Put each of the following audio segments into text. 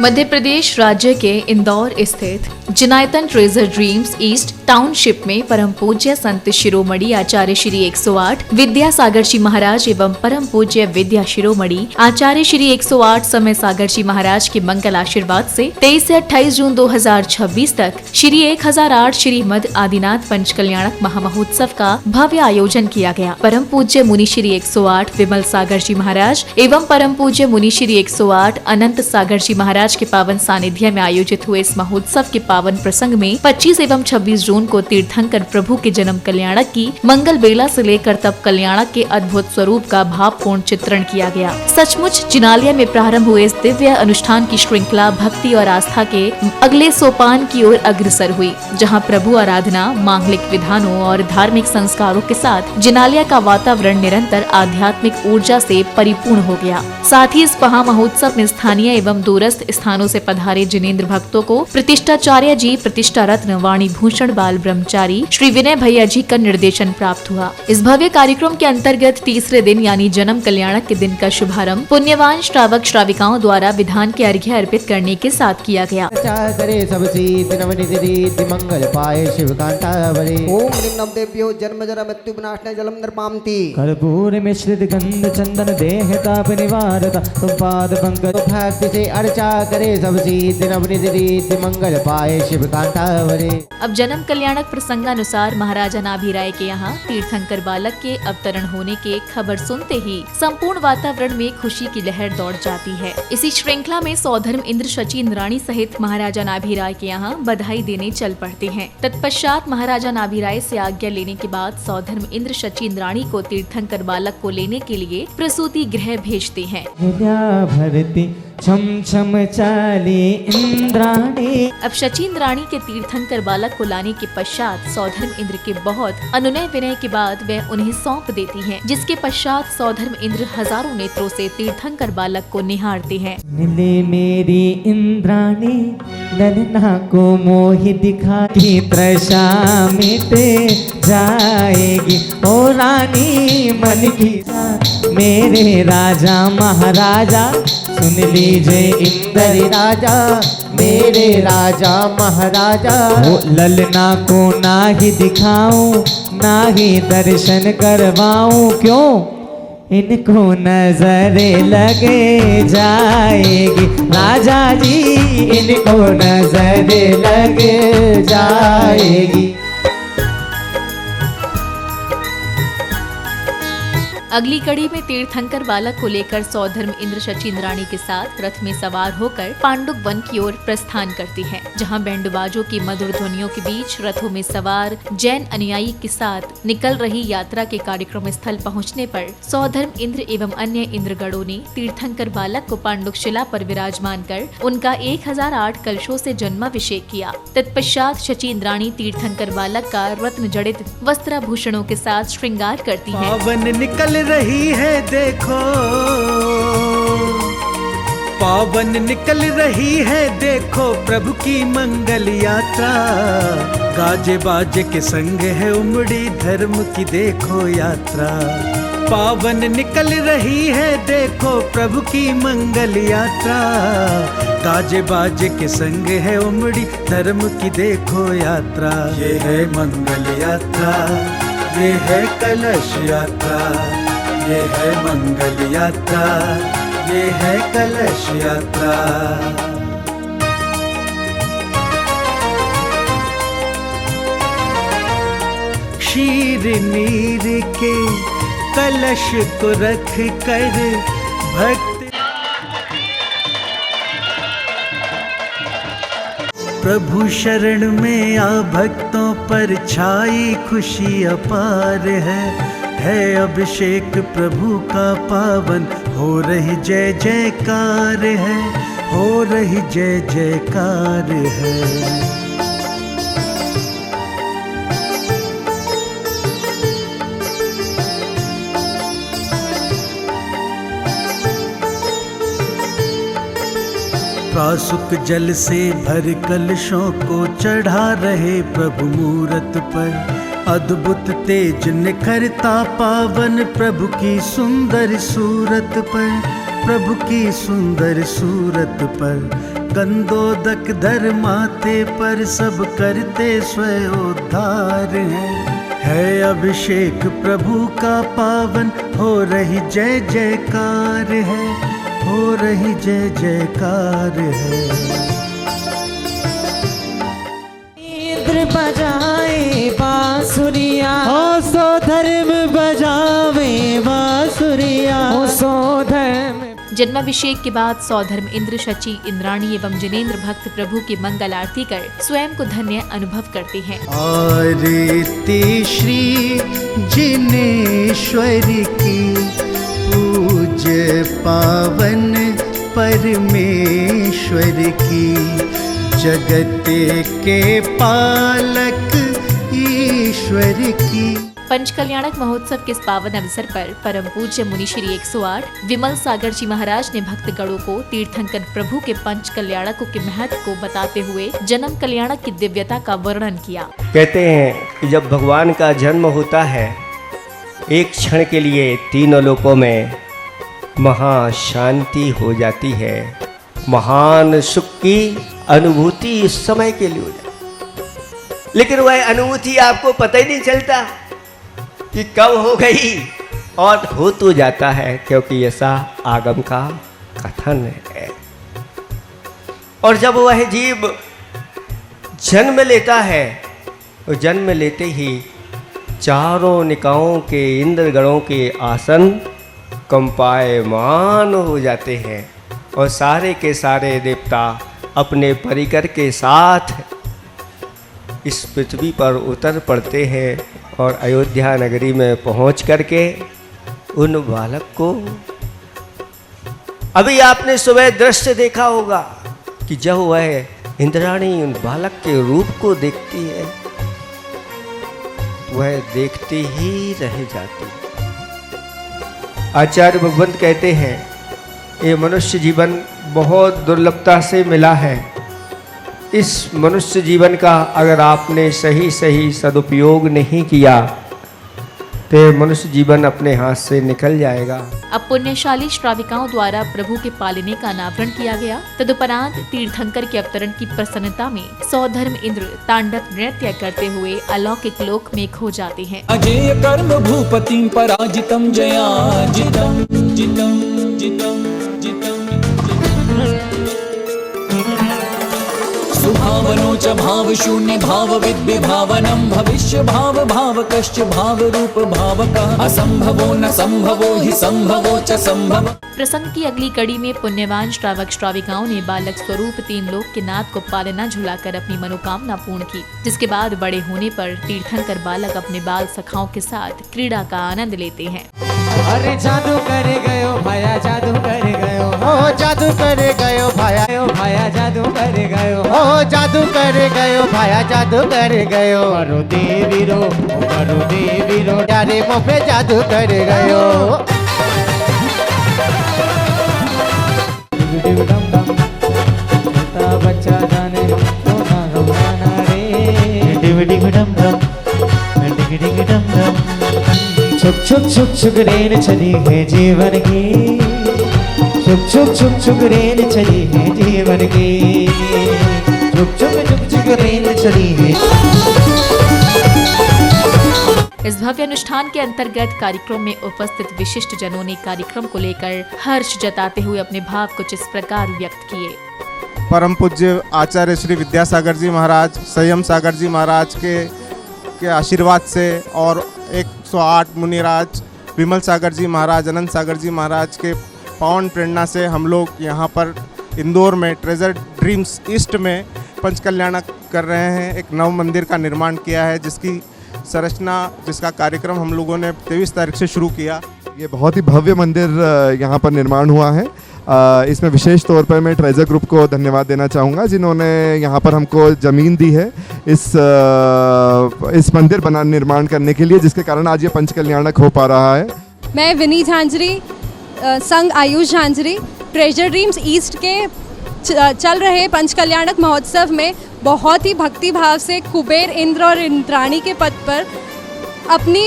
मध्य प्रदेश राज्य के इंदौर स्थित जिनायतन ट्रेजर ड्रीम्स ईस्ट टाउनशिप में परम पूज्य संत शिरोमणि आचार्य श्री 108 विद्यासागर जी महाराज एवं परम पूज्य विद्या शिरोमणि आचार्य श्री 108 समय सागर जी महाराज के मंगल आशीर्वाद से 23 से 28 जून 2026 तक श्री 1008 श्रीमद आदिनाथ पंच कल्याणक महामहोत्सव का भव्य आयोजन किया गया। परम पूज्य मुनि श्री 108 विमल सागर जी महाराज एवं परम पूज्य मुनि श्री 108 अनंत सागर जी महाराज के पावन सानिध्य में आयोजित हुए इस महोत्सव के पावन प्रसंग में 25 एवं 26 जून को तीर्थंकर प्रभु के जन्म कल्याणक की मंगल बेला से लेकर तब कल्याणक के अद्भुत स्वरूप का भावपूर्ण चित्रण किया गया। सचमुच जिनालय में प्रारंभ हुए इस दिव्य अनुष्ठान की श्रृंखला भक्ति और आस्था के अगले सोपान की ओर अग्रसर हुई, जहां प्रभु आराधना, मांगलिक विधानों और धार्मिक संस्कारों के साथ जिनालय का वातावरण निरंतर आध्यात्मिक ऊर्जा से परिपूर्ण हो गया। साथ ही इस महा महोत्सव में स्थानीय एवं दूरस्थ स्थानों से पधारे जिनेंद्र भक्तों को प्रतिष्ठाचार्य जी, प्रतिष्ठा रत्न वाणी भूषण बाल ब्रह्मचारी श्री विनय भैया जी का निर्देशन प्राप्त हुआ। इस भव्य कार्यक्रम के अंतर्गत तीसरे दिन यानी जन्म कल्याणक के दिन का शुभारंभ पुण्यवान श्रावक श्राविकाओं द्वारा विधान के अर्घ्य अर्पित करने के साथ किया गया। देव्यो जन्म जरा मृत्यु विनाशनाय जलम निर्मांति कर्पूर मिश्रित गंध चंदन देह ताप निवारता तुम पाद पंकज भक्ति से अर्चा करे सब सिद्धि नवनिधि रीति मंगल पाए शिव कांतावरे। अब जन्म कल्याणक प्रसंगानुसार महाराजा नाभिराय के यहाँ तीर्थंकर बालक के अवतरण होने के खबर सुनते ही संपूर्ण वातावरण में खुशी की लहर दौड़ जाती है। इसी श्रृंखला में सौधर्म इंद्र शची इंद्राणी सहित महाराजा नाभिराय के यहाँ बधाई देने चल पड़ते हैं। तत्पश्चात महाराजा नाभिराय से आज्ञा लेने के बाद सौधर्म इंद्र शची इंद्राणी को तीर्थंकर बालक को लेने के लिए प्रसूति गृह भेजते हैं। छम छम चाली इंद्राणी। अब शची इंद्राणी के तीर्थंकर बालक को लाने के पश्चात सौधर्म इंद्र के बहुत अनुनय विनय के बाद वह उन्हें सौंप देती हैं, जिसके पश्चात सौधर्म इंद्र हजारों नेत्रों से तीर्थंकर बालक को निहारते हैं। मिले मेरी इंद्राणी ललना को मोहि दिखाती त्रषा मिट जाएगी ओ रानी मन की मेरे राजा महाराजा सुन लीजिए इंद्र राजा मेरे राजा महाराजा। ललना को ना ही दिखाऊं ना ही दर्शन करवाऊं, क्यों इनको नजरे लगे जाएगी राजा जी, इनको नजरे लगे जाएगी। अगली कड़ी में तीर्थंकर बालक को लेकर सौधर्म इंद्र शची इंद्राणी के साथ रथ में सवार होकर पांडुक वन की ओर प्रस्थान करती हैं, जहां बैंडबाजों की मधुर ध्वनियों के बीच रथों में सवार जैन अनुयायी के साथ निकल रही यात्रा के कार्यक्रम स्थल पहुंचने पर सौधर्म इंद्र एवं अन्य इंद्रगणों ने तीर्थंकर बालक को पांडुक शिला पर विराजमान कर उनका 1008 कलशों से जन्माभिषेक किया। तत्पश्चात शची इंद्राणी तीर्थंकर बालक का रत्न जड़ित वस्त्राभूषणों के साथ श्रृंगार करती है। रही है देखो पावन निकल रही है देखो प्रभु की मंगल यात्रा, गाजे बाजे के संग है उमड़ी धर्म की देखो यात्रा। पावन निकल रही है देखो प्रभु की मंगल यात्रा, गाजे बाजे के संग है उमड़ी धर्म की देखो यात्रा। ये है मंगल यात्रा, ये है कलश यात्रा, ये है मंगल यात्रा, ये है कलश यात्रा। शीर नीर के कलश को रख कर भक्त प्रभु शरण में आ भक्तों पर छाई खुशी अपार है अभिषेक प्रभु का पावन, हो रही जय जयकार है, हो रही जय जयकार है। पासुक जल से भर कलशों को चढ़ा रहे प्रभु मूरत पर, अद्भुत तेज निखरता पावन प्रभु की सुंदर सूरत पर। प्रभु की सुंदर सूरत पर, कंदोदक धर माथे पर, सब करते स्वयं उद्धार है अभिषेक प्रभु का पावन, हो रही जय जयकार है, हो रही जय जयकार है। इंद्र बजाए बांसुरिया, हो सो धर्म बजावे बांसुरिया, हो सो धर्म। जन्माभिषेक के बाद सौधर्म इंद्र, शची, इंद्राणी एवं जिनेंद्र भक्त प्रभु की मंगल आरती कर स्वयं को धन्य अनुभव करते हैं। आरती श्री जिनेश्वर की, पूज्य पावन परमेश्वर की, जगत के पालक ईश्वर की। पंचकल्याणक महोत्सव के इस पावन अवसर पर परम पूज्य मुनि श्री 108 विमल सागर जी महाराज ने भक्तगणों को तीर्थंकर प्रभु के पंच कल्याणकों के महत्व को बताते हुए जन्म कल्याणक की दिव्यता का वर्णन किया। कहते हैं कि जब भगवान का जन्म होता है, एक क्षण के लिए तीनों लोकों में महाशांति हो जाती है, महान सुख की अनुभूति इस समय के लिए हो जाती, लेकिन वह अनुभूति आपको पता ही नहीं चलता कि कब हो गई, और हो तो जाता है, क्योंकि ऐसा आगम का कथन है। और जब वह जीव जन्म लेता है, तो जन्म लेते ही चारों निकायों के इंद्रगणों के आसन कंपायमान हो जाते हैं, और सारे के सारे देवता अपने परिकर के साथ इस पृथ्वी पर उतर पड़ते हैं, और अयोध्या नगरी में पहुंच करके उन बालक को, अभी आपने सुबह दृश्य देखा होगा कि जब वह इंद्राणी उन बालक के रूप को देखती है, वह देखते ही रह जाती। आचार्य भगवंत कहते हैं, ये मनुष्य जीवन बहुत दुर्लभता से मिला है। इस मनुष्य जीवन का अगर आपने सही सही सदुपयोग नहीं किया, तो मनुष्य जीवन अपने हाथ से निकल जाएगा। अब पुण्यशाली श्राविकाओं द्वारा प्रभु के पालने का अनावरण किया गया। तदुपरांत तीर्थंकर के अवतरण की प्रसन्नता में सौधर्म इंद्र तांडव नृत्य करते हुए अलौकिक लोक में खो जाते हैं। अजेय कर्म भूपतिं पराजितं जयाजितं जितं जितं जितं सुभावनो च भाव शून्य भाव विद्विभावनम भविष्य भाव भावकश्च भाव रूप भावका असंभवो न संभवो हि संभवो च संभव। प्रसंग की अगली कड़ी में पुण्यवान श्रावक श्राविकाओं ने बालक स्वरूप तीन लोक के नाथ को पालना झुलाकर अपनी मनोकामना पूर्ण की, जिसके बाद बड़े होने पर तीर्थंकर बालक अपने बाल सखाओं के साथ क्रीड़ा का आनंद लेते हैं। अरे जादू करे गयो भाया, जादू करे गयो, हो जादू करे गयो भाया, भाया जादू करे गयो, हो जादू करे गयो भाया, जादू करे गयो। करो देवी रो, करो देवी रो, यारे मुँह पे जादू करे गयो। बच्चा जाने तो ना गवाना रे, डिग डिग डम डम, डिग डिग डम डम। छुक छुक छुक छुक रेल चली है जीवन की, छुक छुक छुक छुक रेल चली है जीवन की, छुक छुक छुक छुक रेल चली है। इस भव्य अनुष्ठान के अंतर्गत कार्यक्रम में उपस्थित विशिष्ट जनों ने कार्यक्रम को लेकर हर्ष जताते हुए अपने भाव कुछ इस प्रकार व्यक्त किए। परम पूज्य आचार्य श्री विद्यासागर जी महाराज, संयम सागर जी महाराज के आशीर्वाद से और 108 मुनिराज, विमल सागर जी महाराज, अनंत सागर जी महाराज के पावन प्रेरणा से हम लोग यहाँ पर इंदौर में ट्रेजर ड्रीम्स ईस्ट में पंचकल्याणक कर रहे हैं। एक नव मंदिर का निर्माण किया है, जिसकी संरचना, जिसका कार्यक्रम हम लोगों ने 23 तारीख से शुरू किया। ये बहुत ही भव्य मंदिर यहाँ पर निर्माण हुआ है। इसमें विशेष तौर पर मैं ट्रेजर ग्रुप को धन्यवाद देना चाहूँगा, जिन्होंने यहाँ पर हमको ज़मीन दी है इस मंदिर निर्माण करने के लिए, जिसके कारण आज ये पंचकल्याणक हो पा रहा है। मैं विनी झांझरी, संघ Ayush Jhanjhari, treasure dreams east के चल रहे पंचकल्याणक महोत्सव में बहुत ही भक्ति भाव से कुबेर, इंद्र और इंद्राणी के पद पर अपनी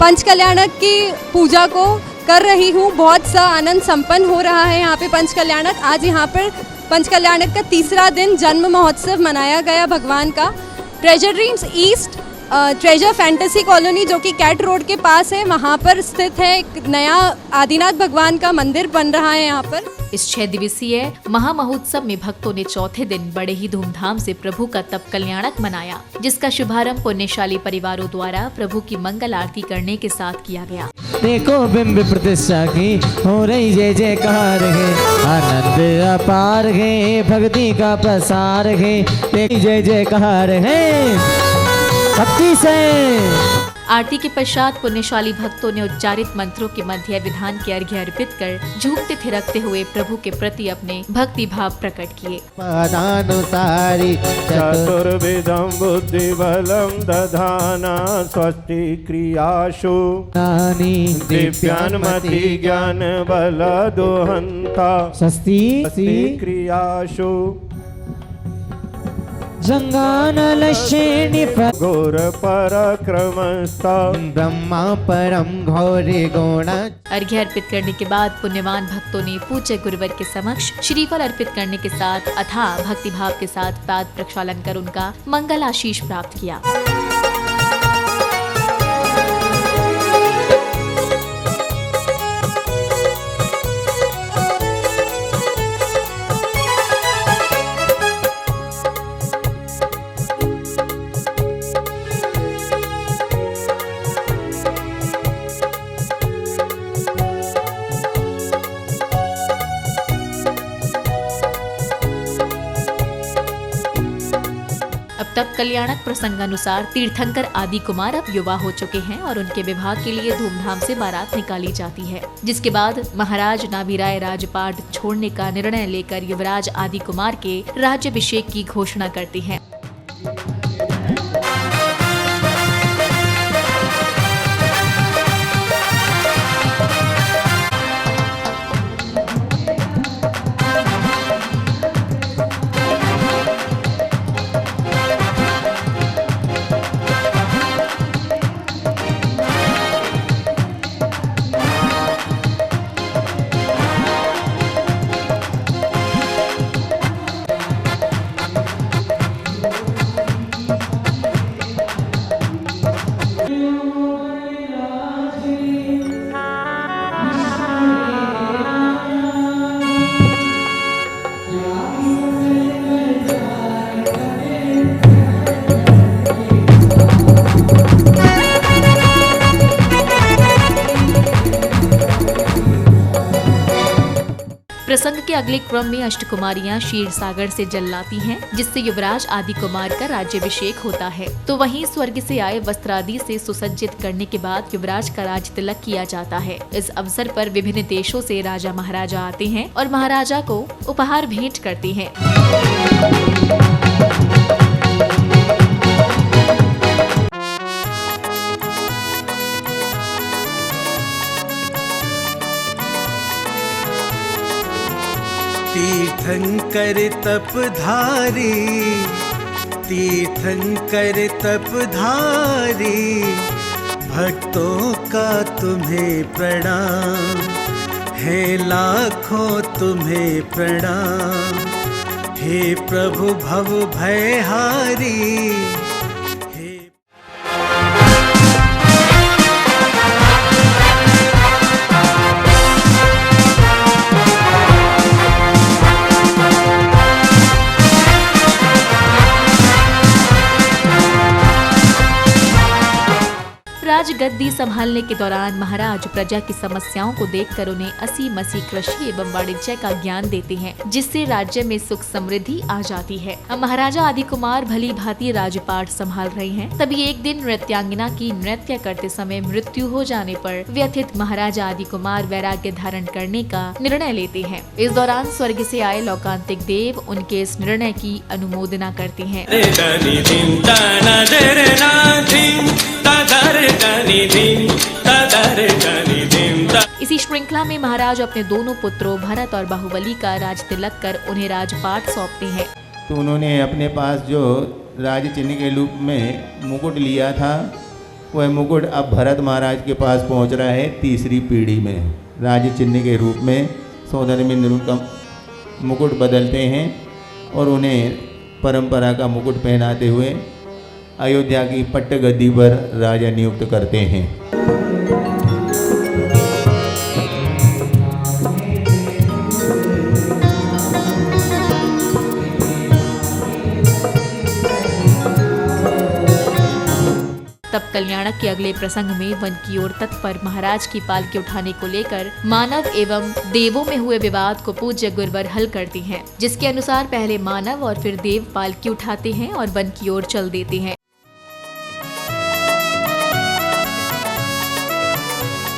पंचकल्याणक की पूजा को कर रही हूँ। बहुत सा आनंद संपन्न हो रहा है यहाँ पे पंचकल्याणक। आज यहाँ पर पंचकल्याणक का तीसरा दिन जन्म महोत्सव मनाया गया भगवान का। Treasure dreams east treasure fantasy colony जो कि कैट रोड के पास है, वहाँ पर स्थित है। एक नया आदिनाथ भगवान का मंदिर बन रहा है यहाँ पर। इस 6 दिवसीय महामहोत्सव में भक्तों ने चौथे दिन बड़े ही धूमधाम से प्रभु का तप कल्याणक मनाया, जिसका शुभारंभ पुण्यशाली परिवारों द्वारा प्रभु की मंगल आरती करने के साथ किया गया। देखो बिंब प्रतिष्ठा की हो रही जय जयकार है, आनंद अपार है, भक्ति का प्रसार है, जय जयकार है भक्ति से। आरती के पश्चात पुण्यशाली भक्तों ने उच्चारित मंत्रों के मध्य विधान के अर्घ्य अर्पित कर झूमते थिरकते हुए प्रभु के प्रति अपने भक्ति भाव प्रकट किए। पदानुसारी चतुर्विधं बुद्धि बलं दधाना स्वस्ति क्रियाशु दिव्यान्मति ज्ञान बल दोहंता स्वस्ति क्रियाशु जंगानलक्षेणी घोर पराक्रमस्ता ब्रह्मा परम घोरी गुण। अर्घ्य अर्पित करने के बाद पुण्यवान भक्तों ने पूज्य गुरुवर के समक्ष श्रीफल अर्पित करने के साथ अथाह भक्ति भाव के साथ पाद प्रक्षालन कर उनका मंगल आशीष प्राप्त किया। तब कल्याणक प्रसंगानुसार तीर्थंकर आदि कुमार अब युवा हो चुके हैं और उनके विवाह के लिए धूमधाम से बारात निकाली जाती है, जिसके बाद महाराज नाभिराय राजपाट छोड़ने का निर्णय लेकर युवराज आदि कुमार के राज्याभिषेक की घोषणा करते हैं। प्रसंग के अगले क्रम में अष्टकुमारियां क्षीर सागर से जल लाती हैं, जिससे युवराज आदि कुमार का राज्याभिषेक होता है। तो वहीं स्वर्ग से आए वस्त्रादि से सुसज्जित करने के बाद युवराज का राज तिलक किया जाता है। इस अवसर पर विभिन्न देशों से राजा महाराजा आते हैं और महाराजा को उपहार भेंट करते हैं। तीर्थंकर तपधारी, तीर्थंकर तपधारी, भक्तों का तुम्हें प्रणाम है, लाखों तुम्हें प्रणाम। हे प्रभु भव भयहारी, राजगद्दी संभालने के दौरान महाराज प्रजा की समस्याओं को देखकर उन्हें असी मसी कृषि एवं वाणिज्य का ज्ञान देते हैं, जिससे राज्य में सुख समृद्धि आ जाती है। अब महाराजा आदि कुमार भली भांति राजपाट संभाल रहे हैं, तभी एक दिन नृत्यांगना की नृत्य करते समय मृत्यु हो जाने पर व्यथित महाराजा आदि कुमार वैराग्य धारण करने का निर्णय लेते हैं। इस दौरान स्वर्ग से आए लौकांतिक देव उनके इस निर्णय की अनुमोदना करते हैं। इसी श्रृंखला में महाराज अपने दोनों पुत्रों भरत और बाहुबली का राज तिलक कर उन्हें राजपाट सौंपते हैं। तो उन्होंने अपने पास जो राज चिन्ह के रूप में मुकुट लिया था वह मुकुट अब भरत महाराज के पास पहुंच रहा है तीसरी पीढ़ी में। राज्य चिन्ह के रूप में सौदामिनी उनका मुकुट बदलते हैं और उन्हें परंपरा का मुकुट पहनाते हुए अयोध्या की पट्ट गद्दी पर राजा नियुक्त करते हैं। तब कल्याणक के अगले प्रसंग में वन की ओर तट पर महाराज की पालकी उठाने को लेकर मानव एवं देवों में हुए विवाद को पूज्य गुरुवर हल करती हैं, जिसके अनुसार पहले मानव और फिर देव पालकी उठाते हैं और वन की ओर चल देते हैं।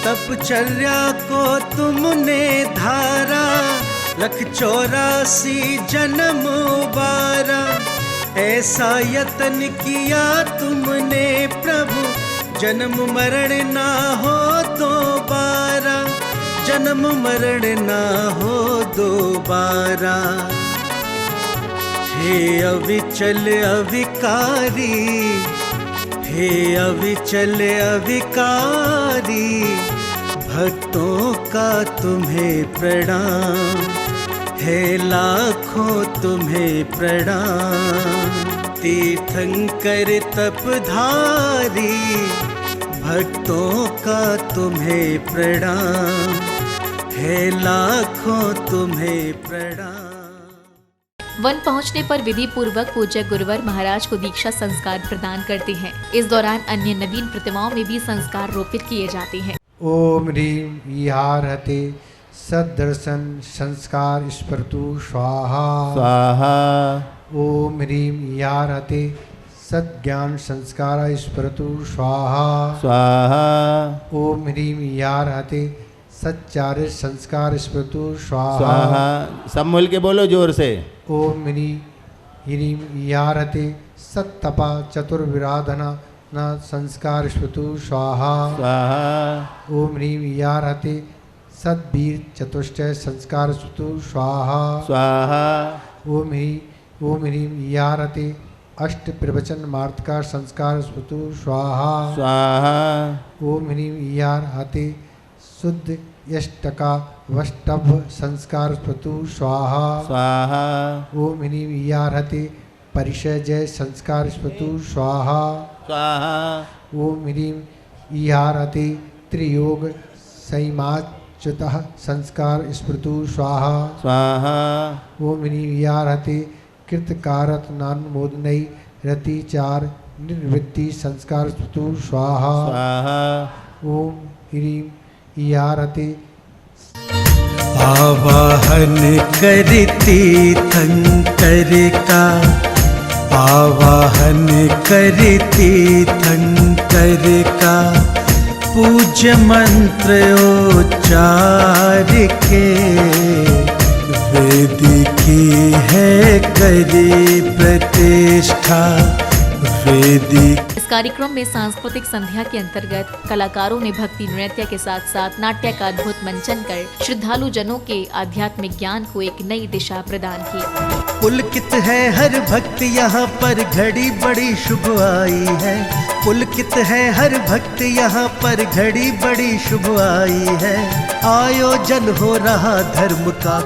तपचर्या को तुमने धारा, लख 84 जन्म 12, ऐसा यतन किया तुमने प्रभु, जन्म मरण ना हो दोबारा, जन्म मरण ना हो दोबारा। हे अविचल अविकारी, हे अविचल अविकारी, भक्तों का तुम्हें प्रणाम, है लाखों तुम्हें प्रणाम। तीर्थंकर तपधारी, भक्तों का तुम्हें प्रणाम, है लाखों तुम्हें प्रणाम। वन पहुंचने पर विधि पूर्वक पूज्य गुरुवर महाराज को दीक्षा संस्कार प्रदान करते हैं। इस दौरान अन्य नवीन प्रतिमाओं में भी संस्कार रोपित किए जाते हैं। ओम ह्रीं ईहारहते सद्दर्शन संस्कार स्फुरतु स्वाहा स्वाहा। ओम ह्रीं ईहारहते सद्ज्ञान संस्कार स्फुरतु स्वाहा स्वाहा। ओम ह्रीं ईहारहते सच्चारित संस्कार स्फुरतु स्वाहा स्वाहा। सब मिल के बोलो जोर से। ओम ह्रीं ईहारहते सत्तपा चतुर्विराधना न संस्कार स्फुरतु स्वाहा स्वाहा। ओम ह्रीं ईहारहते सद्वीर चतुष्टय संस्कार स्फुरतु स्वाहा स्वाहा। ओम ह्रीं ईहारहते अष्ट प्रवचन मार्तकार संस्कार स्फुरतु स्वाहा स्वाहा। ओम ह्रीं ईहारहते शुद्ध यष्टका वष्टभ संस्कार स्फुरतु स्वाहा स्वाहा। ओम ह्रीं ईहारहते परिचय जय संस्कार स्फुरतु स्वाहा स्वाहा। ओम ह्रीं ईहारहते त्रियोग संयमाच्युतः संस्कार स्फुरतु स्वाहा स्वाहा। ओम ह्रीं ईहारहते कृतकारत नानुमोदनई रतिचार निर्वृत्ति संस्कार स्फुरतु स्वाहा स्वाहा। ओम ह्रीं ईहारहते आवाहन करती थंकर का, आवाहन करती थंकर का, पूज्य मंत्र उच्चार के, वेद की है करी प्रतिष्ठा वेदिक। इस कार्यक्रम में सांस्कृतिक संध्या के अंतर्गत कलाकारों ने भक्ति नृत्य के साथ साथ नाट्य का अद्भुत मंचन कर श्रद्धालु जनों के आध्यात्मिक ज्ञान को एक नई दिशा प्रदान की। पुलकित है हर भक्त यहाँ पर, घड़ी बड़ी शुभ आई है। पुलकित है हर भक्त यहाँ पर, घड़ी बड़ी शुभ आई है। आयोजन हो रहा धर्म का।